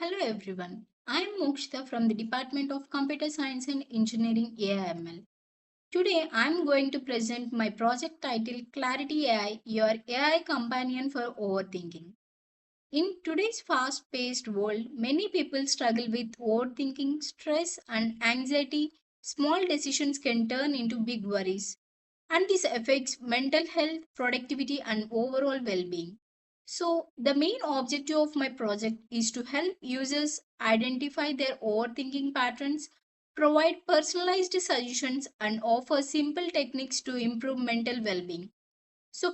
Hello everyone. I am Mokshita from the Department of Computer Science and Engineering AIML. Today I am going to present my project titled Clarity AI, your AI companion for overthinking. In today's fast paced world, many people struggle with overthinking, stress, and anxiety. Small decisions can turn into big worries, and this affects mental health, productivity, and overall well being. So, the main objective of my project is to help users identify their overthinking patterns, provide personalized suggestions, and offer simple techniques to improve mental well being. So,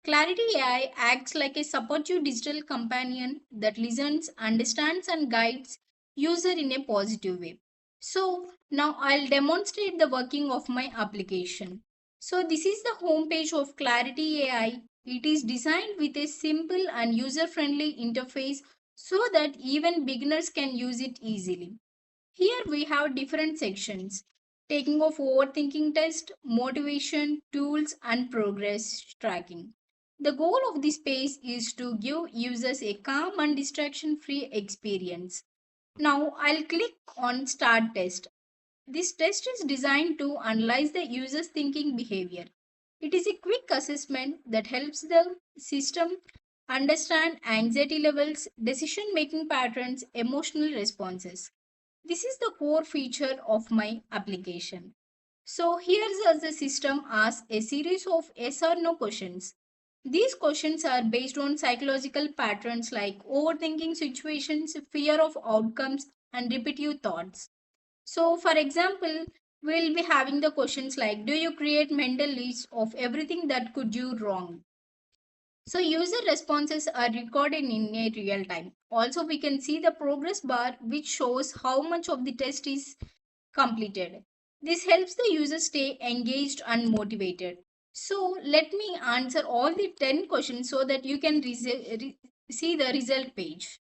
Clarity AI acts like a supportive digital companion that listens, understands, and guides user in a positive way. So, now I'll demonstrate the working of my application. So, this is the home page of Clarity AI. It is designed with a simple and user friendly interface so that even beginners can use it easily. Here we have different sections: taking of overthinking test, motivation, tools, and progress tracking. The goal of this page is to give users a calm and distraction free experience. Now I'll click on Start Test. This test is designed to analyze the user's thinking behavior. It is a quick assessment that helps the system understand anxiety levels, decision making patterns, emotional responses. This is the core feature of my application. So here's as the system asks a series of yes or no questions. These questions are based on psychological patterns like overthinking situations, fear of outcomes, and repetitive thoughts. So, for example, we'll be having the questions like: do you create mental lists of everything that could do wrong? So user responses are recorded in a real time. Also, we can see the progress bar which shows how much of the test is completed. This helps the user stay engaged and motivated. So let me answer all the 10 questions so that you can see the result page.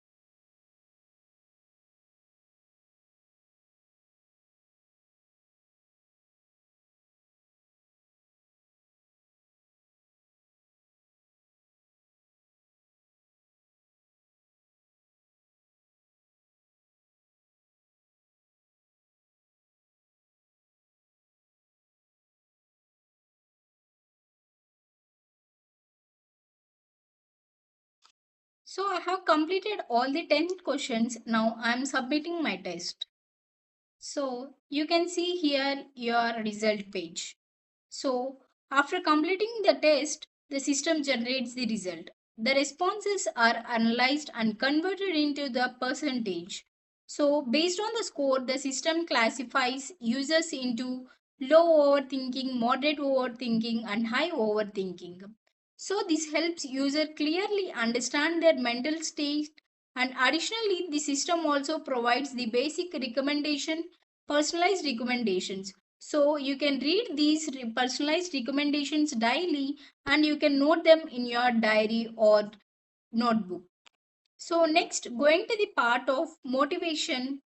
So I have completed all the 10 questions. Now I am submitting my test. So you can see here your result page. So, after completing the test, the system generates the result. The responses are analyzed and converted into the percentage. So, based on the score, the system classifies users into low overthinking, moderate overthinking, and high overthinking. So, this helps user clearly understand their mental state, and additionally, the system also provides the basic recommendation, personalized recommendations. So you can read these personalized recommendations daily, and you can note them in your diary or notebook. So next, going to the part of motivation,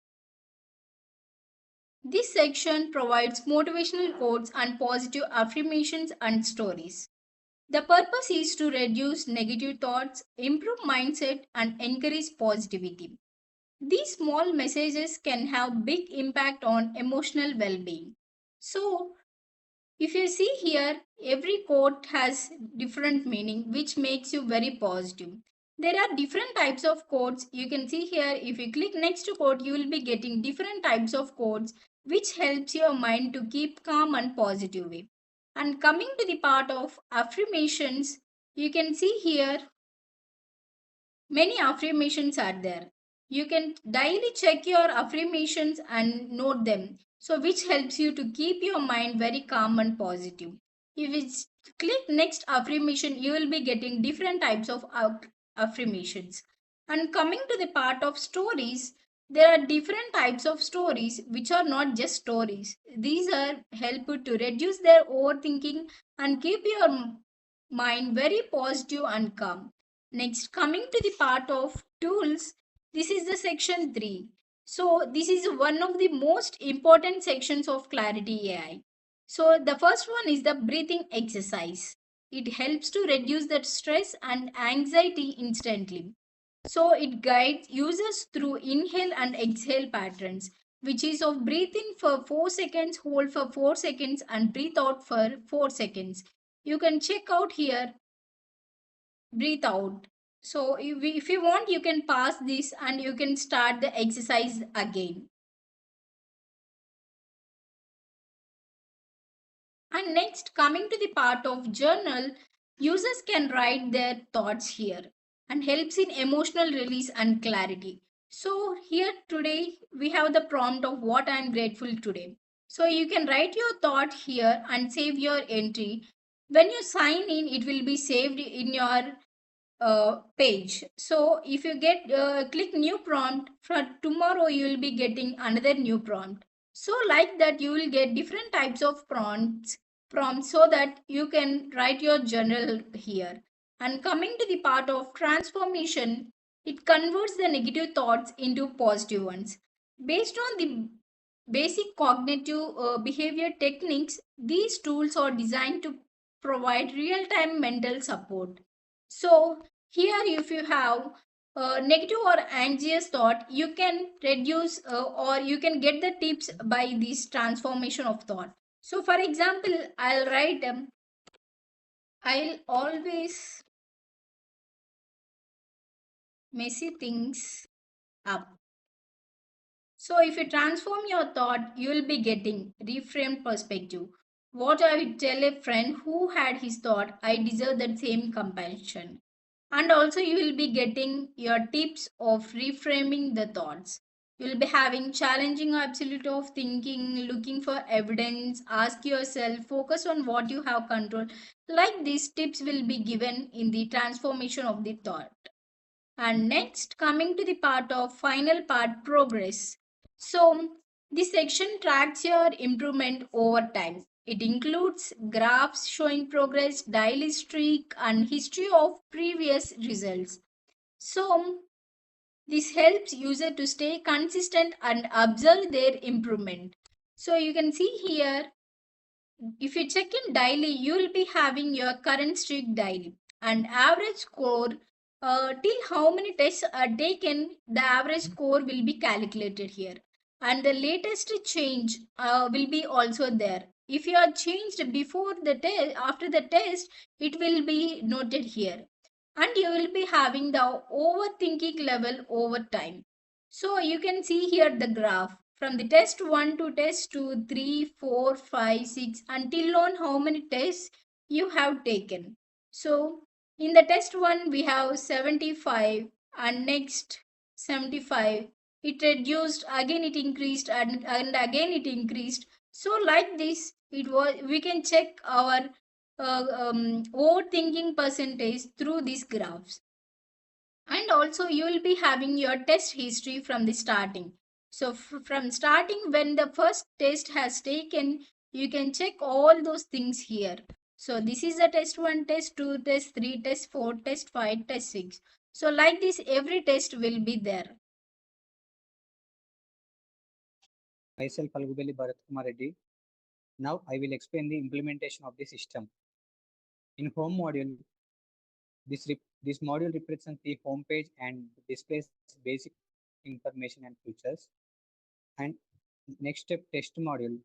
this section provides motivational quotes and positive affirmations and stories. The purpose is to reduce negative thoughts, improve mindset, and encourage positivity. These small messages can have big impact on emotional well-being. So if you see here, every quote has different meaning, which makes you very positive. There are different types of quotes. You can see here, if you click next to quote, you will be getting different types of quotes, which helps your mind to keep calm and positive way. And coming to the part of affirmations, you can see here many affirmations are there. You can daily check your affirmations and note them. So, which helps you to keep your mind very calm and positive. If you click next affirmation, you will be getting different types of affirmations. And coming to the part of stories, there are different types of stories which are not just stories. These are helpful to reduce their overthinking and keep your mind very positive and calm. Next, coming to the part of tools, this is the section 3. So, this is one of the most important sections of Clarity AI. So, the first one is the breathing exercise. It helps to reduce that stress and anxiety instantly. So it guides users through inhale and exhale patterns, which is of breathe in for 4 seconds, hold for 4 seconds, and breathe out for 4 seconds. You can check out here, breathe out. So if you want, you can pause this and you can start the exercise again. And next, coming to the part of journal, users can write their thoughts here and helps in emotional release and clarity. So here today we have the prompt of what I am grateful today. So you can write your thought here and save your entry. When you sign in, it will be saved in your page. So if you get click new prompt, for tomorrow you will be getting another new prompt. So like that you will get different types of prompts so that you can write your journal here. And coming to the part of transformation, it converts the negative thoughts into positive ones. Based on the basic cognitive behavior techniques, these tools are designed to provide real time mental support. So, here, if you have negative or anxious thought, you can reduce or you can get the tips by this transformation of thought. So, for example, I'll write I'll always messy things up. So, if you transform your thought, you will be getting reframed perspective. What I would tell a friend who had his thought, I deserve that same compassion. And also, you will be getting your tips of reframing the thoughts. You will be having challenging absolute of thinking, looking for evidence, ask yourself, focus on what you have control. Like these tips will be given in the transformation of the thought. And next, coming to the part of final part progress. So, this section tracks your improvement over time. It includes graphs showing progress, daily streak, and history of previous results. So, this helps user to stay consistent and observe their improvement. So, you can see here, if you check in daily, you will be having your current streak daily and average score. Till how many tests are taken, the average score will be calculated here, and the latest change will be also there. If you are changed before the test, after the test, it will be noted here, and you will be having the overthinking level over time. So you can see here the graph from the test 1 to test 2, 3, 4, 5, 6 until on how many tests you have taken. So in the test 1 we have 75 and next 75. It reduced, again it increased and again it increased. So like this it was, we can check our overthinking percentage through these graphs. And also you will be having your test history from the starting. So from starting when the first test has taken, you can check all those things here. So this is the test 1, test 2, test 3, test 4, test 5, test 6. So like this every test will be there. Myself Algubeli Bharat Kumar Reddy. Now I will explain the implementation of the system. In home module, this module represents the home page and displays basic information and features. And next step, test module.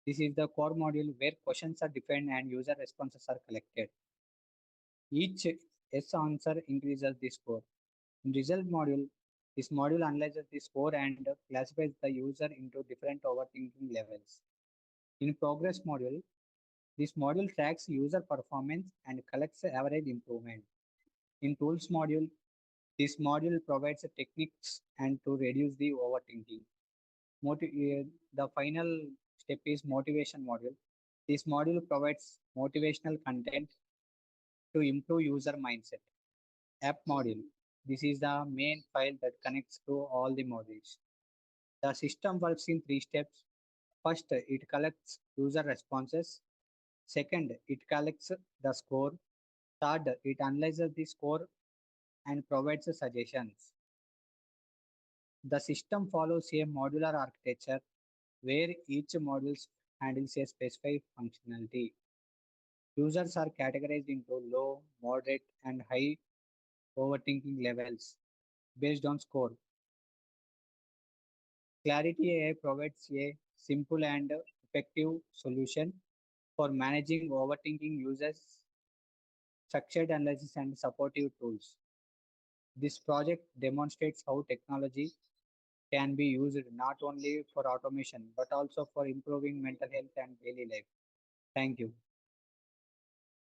This is the core module where questions are defined and user responses are collected. Each yes answer increases the score. In result module, this module analyzes the score and classifies the user into different overthinking levels. In progress module, this module tracks user performance and collects average improvement. In tools module, this module provides techniques and to reduce the overthinking. The final step is motivation module. This module provides motivational content to improve user mindset. App module. This is the main file that connects to all the modules. The system works in three steps. First, it collects user responses. Second, it collects the score. Third, it analyzes the score and provides suggestions. The system follows a modular architecture where each module handles a specified functionality. Users are categorized into low, moderate, and high overthinking levels. based on score. Clarity AI provides a simple and effective solution for managing overthinking users, structured analysis, and supportive tools. This project demonstrates how technology can be used not only for automation but also for improving mental health and daily life. Thank you.